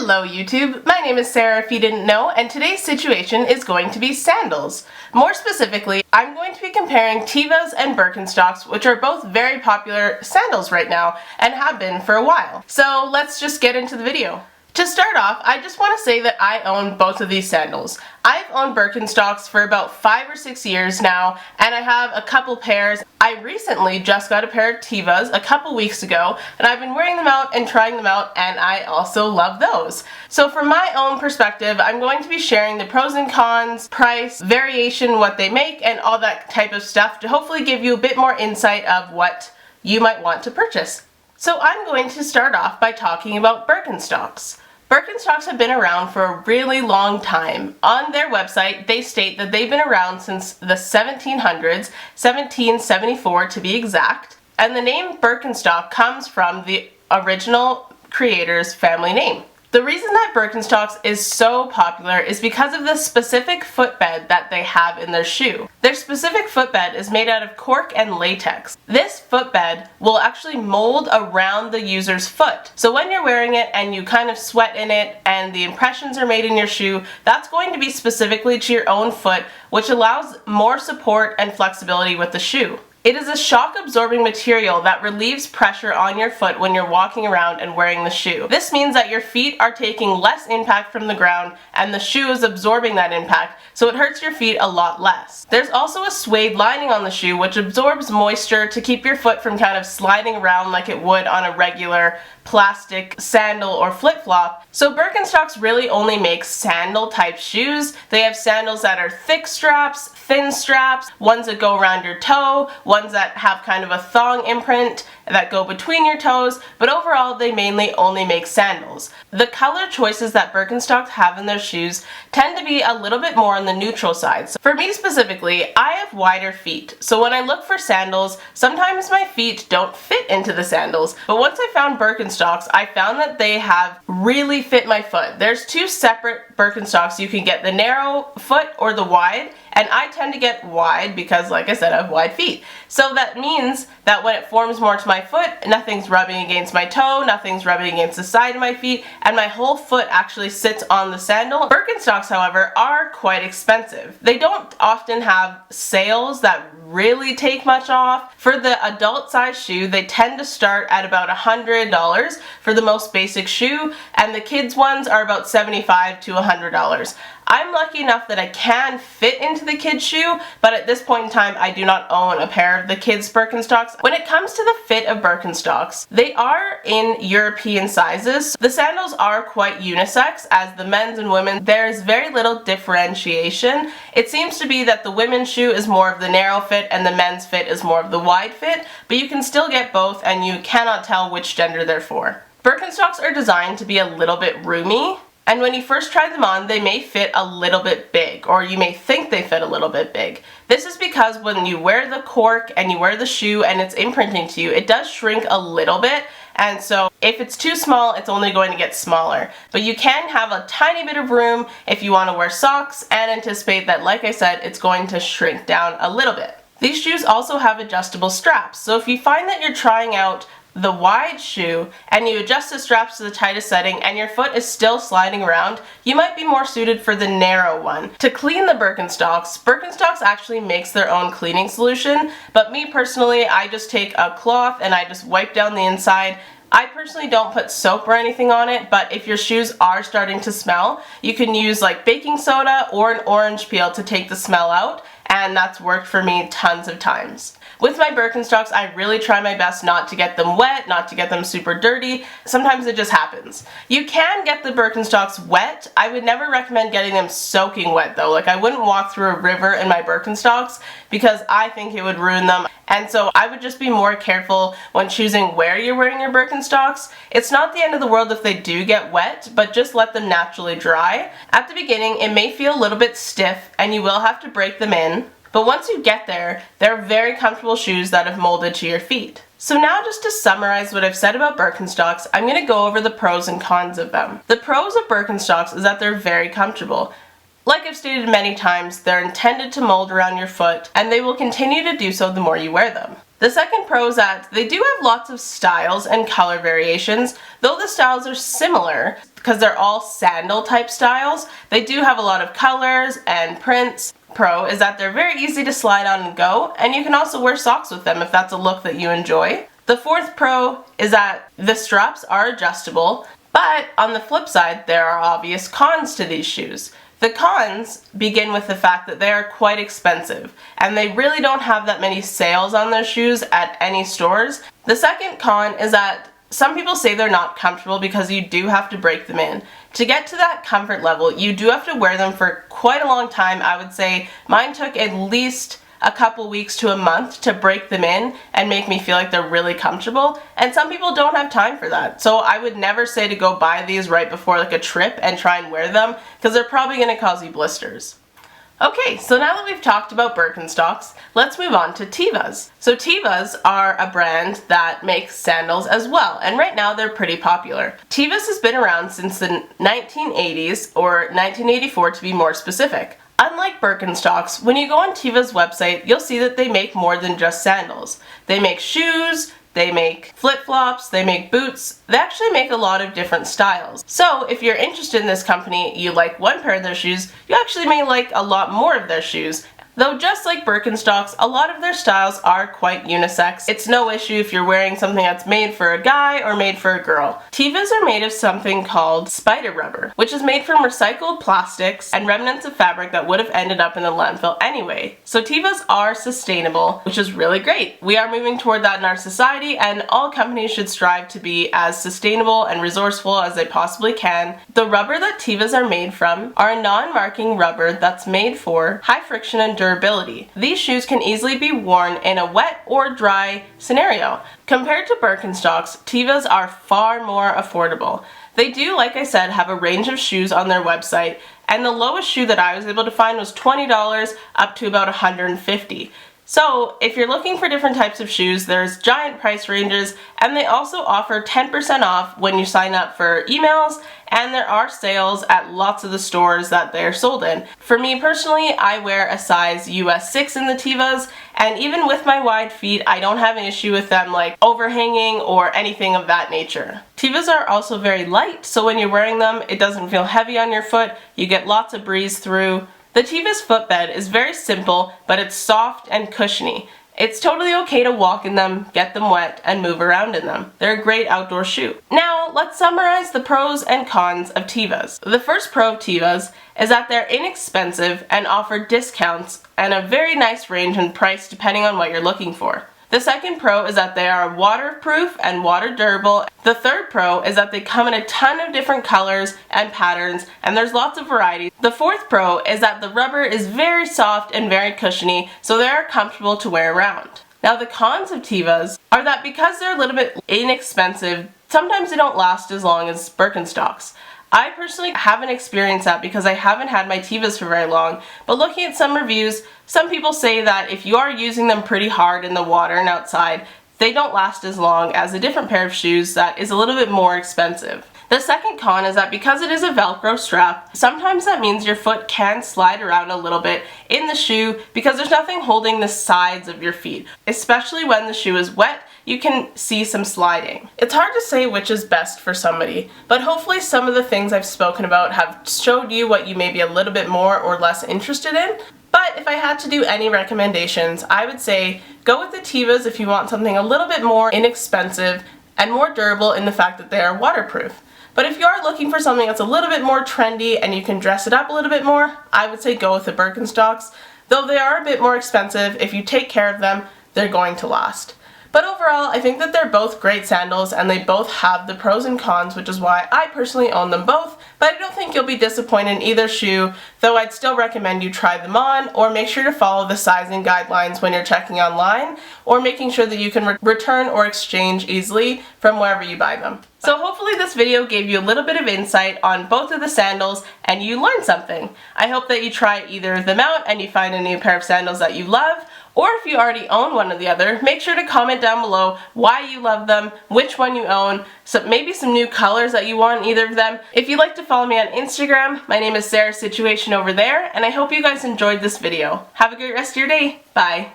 Hello YouTube, my name is Sarah if you didn't know, and today's situation is going to be sandals. More specifically, I'm going to be comparing Tevas and Birkenstocks, which are both very popular sandals right now and have been for a while. So let's just get into the video. To start off, I just want to say that I own both of these sandals. I've owned Birkenstocks for about 5 or 6 years now, and I have a couple pairs. I recently just got a pair of Tevas a couple weeks ago, and I've been wearing them out and trying them out, and I also love those. So from my own perspective, I'm going to be sharing the pros and cons, price, variation, what they make, and all that type of stuff to hopefully give you a bit more insight of what you might want to purchase. So I'm going to start off by talking about Birkenstocks. Birkenstocks have been around for a really long time. On their website, they state that they've been around since the 1700s, 1774 to be exact, and the name Birkenstock comes from the original creator's family name. The reason that Birkenstocks is so popular is because of the specific footbed that they have in their shoe. Their specific footbed is made out of cork and latex. This footbed will actually mold around the user's foot. So when you're wearing it and you kind of sweat in it and the impressions are made in your shoe, that's going to be specifically to your own foot, which allows more support and flexibility with the shoe. It is a shock-absorbing material that relieves pressure on your foot when you're walking around and wearing the shoe. This means that your feet are taking less impact from the ground and the shoe is absorbing that impact, so it hurts your feet a lot less. There's also a suede lining on the shoe which absorbs moisture to keep your foot from kind of sliding around like it would on a regular plastic sandal or flip-flop. So Birkenstocks really only makes sandal type shoes. They have sandals that are thick straps, thin straps, ones that go around your toe, ones that have kind of a thong imprint that go between your toes, but overall they mainly only make sandals. The color choices that Birkenstocks have in their shoes tend to be a little bit more on the neutral side. So for me specifically, I have wider feet, so when I look for sandals, sometimes my feet don't fit into the sandals, but once I found Birkenstocks, I found that they have really fit my foot. There's two separate Birkenstocks. You can get the narrow foot or the wide, and I tend to get wide because, like I said, I have wide feet. So that means that when it forms more to my foot, nothing's rubbing against my toe, nothing's rubbing against the side of my feet, and my whole foot actually sits on the sandal. Birkenstocks, however, are quite expensive. They don't often have sales that really take much off. For the adult size shoe, they tend to start at about $100 for the most basic shoe, and the kids ones are about $75 to $100. I'm lucky enough that I can fit into the kids shoe, but at this point in time I do not own a pair of the kids Birkenstocks. When it comes to the fit of Birkenstocks, they are in European sizes. The sandals are quite unisex, as the men's and women, there is very little differentiation. It seems to be that the women's shoe is more of the narrow fit and the men's fit is more of the wide fit, but you can still get both and you cannot tell which gender they're for. Birkenstocks are designed to be a little bit roomy, and when you first try them on, they may fit a little bit big, or you may think they fit a little bit big. This is because when you wear the cork and you wear the shoe and it's imprinting to you, it does shrink a little bit, and so if it's too small, it's only going to get smaller. But you can have a tiny bit of room if you want to wear socks and anticipate that, like I said, it's going to shrink down a little bit. These shoes also have adjustable straps, so if you find that you're trying out the wide shoe and you adjust the straps to the tightest setting and your foot is still sliding around, you might be more suited for the narrow one. To clean the Birkenstocks, Birkenstocks actually makes their own cleaning solution, but me personally, I just take a cloth and I just wipe down the inside. I personally don't put soap or anything on it, but if your shoes are starting to smell, you can use like baking soda or an orange peel to take the smell out, and that's worked for me tons of times. With my Birkenstocks, I really try my best not to get them wet, not to get them super dirty. Sometimes it just happens. You can get the Birkenstocks wet. I would never recommend getting them soaking wet though. Like, I wouldn't walk through a river in my Birkenstocks because I think it would ruin them. And so I would just be more careful when choosing where you're wearing your Birkenstocks. It's not the end of the world if they do get wet, but just let them naturally dry. At the beginning, it may feel a little bit stiff and you will have to break them in. But once you get there, they're very comfortable shoes that have molded to your feet. So now, just to summarize what I've said about Birkenstocks, I'm going to go over the pros and cons of them. The pros of Birkenstocks is that they're very comfortable. Like I've stated many times, they're intended to mold around your foot, and they will continue to do so the more you wear them. The second pro is that they do have lots of styles and color variations. Though the styles are similar, because they're all sandal type styles. They do have a lot of colors and prints. Pro is that they're very easy to slide on and go, and you can also wear socks with them if that's a look that you enjoy. The fourth pro is that the straps are adjustable, but on the flip side, there are obvious cons to these shoes. The cons begin with the fact that they are quite expensive, and they really don't have that many sales on their shoes at any stores. The second con is that some people say they're not comfortable because you do have to break them in. To get to that comfort level, you do have to wear them for quite a long time. I would say mine took at least a couple weeks to a month to break them in and make me feel like they're really comfortable, and some people don't have time for that. So I would never say to go buy these right before like a trip and try and wear them, because they're probably going to cause you blisters. Okay, so now that we've talked about Birkenstocks, let's move on to Tevas. So Tevas are a brand that makes sandals as well, and right now they're pretty popular. Tevas has been around since the 1980s, or 1984 to be more specific. Unlike Birkenstocks, when you go on Tevas' website, you'll see that they make more than just sandals. They make shoes, they make flip-flops, they make boots. They actually make a lot of different styles. So if you're interested in this company, you like one pair of their shoes, you actually may like a lot more of their shoes. Though just like Birkenstocks, a lot of their styles are quite unisex. It's no issue if you're wearing something that's made for a guy or made for a girl. Tevas are made of something called spider rubber, which is made from recycled plastics and remnants of fabric that would have ended up in the landfill anyway. So Tevas are sustainable, which is really great. We are moving toward that in our society, and all companies should strive to be as sustainable and resourceful as they possibly can. The rubber that Tevas are made from are a non-marking rubber that's made for high friction and durability. These shoes can easily be worn in a wet or dry scenario. Compared to Birkenstocks, Tevas are far more affordable. They do, like I said, have a range of shoes on their website, and the lowest shoe that I was able to find was $20 up to about $150. So if you're looking for different types of shoes, there's giant price ranges, and they also offer 10% off when you sign up for emails, and there are sales at lots of the stores that they're sold in. For me personally, I wear a size US 6 in the Tevas, and even with my wide feet, I don't have an issue with them like overhanging or anything of that nature. Tevas are also very light, so when you're wearing them, it doesn't feel heavy on your foot. You get lots of breeze through. The Tevas footbed is very simple, but it's soft and cushiony. It's totally okay to walk in them, get them wet, and move around in them. They're a great outdoor shoe. Now, let's summarize the pros and cons of Tevas. The first pro of Tevas is that they're inexpensive and offer discounts and a very nice range in price depending on what you're looking for. The second pro is that they are waterproof and water durable. The third pro is that they come in a ton of different colors and patterns, and there's lots of variety. The fourth pro is that the rubber is very soft and very cushiony, so they are comfortable to wear around. Now the cons of Tevas are that because they're a little bit inexpensive, sometimes they don't last as long as Birkenstocks. I personally haven't experienced that because I haven't had my Tevas for very long, but looking at some reviews, some people say that if you are using them pretty hard in the water and outside, they don't last as long as a different pair of shoes that is a little bit more expensive. The second con is that because it is a Velcro strap, sometimes that means your foot can slide around a little bit in the shoe because there's nothing holding the sides of your feet. Especially when the shoe is wet, you can see some sliding. It's hard to say which is best for somebody, but hopefully some of the things I've spoken about have showed you what you may be a little bit more or less interested in. But if I had to do any recommendations, I would say go with the Tevas if you want something a little bit more inexpensive and more durable in the fact that they are waterproof. But if you are looking for something that's a little bit more trendy and you can dress it up a little bit more, I would say go with the Birkenstocks. Though they are a bit more expensive, if you take care of them, they're going to last. But overall, I think that they're both great sandals and they both have the pros and cons, which is why I personally own them both. But I don't think you'll be disappointed in either shoe, though I'd still recommend you try them on, or make sure to follow the sizing guidelines when you're checking online, or making sure that you can return or exchange easily from wherever you buy them. So hopefully this video gave you a little bit of insight on both of the sandals and you learned something. I hope that you try either of them out and you find a new pair of sandals that you love, or if you already own one or the other, make sure to comment down below why you love them, which one you own, so maybe some new colors that you want in either of them. If you'd like to follow me on Instagram, my name is Sarah Situation over there, and I hope you guys enjoyed this video. Have a great rest of your day. Bye.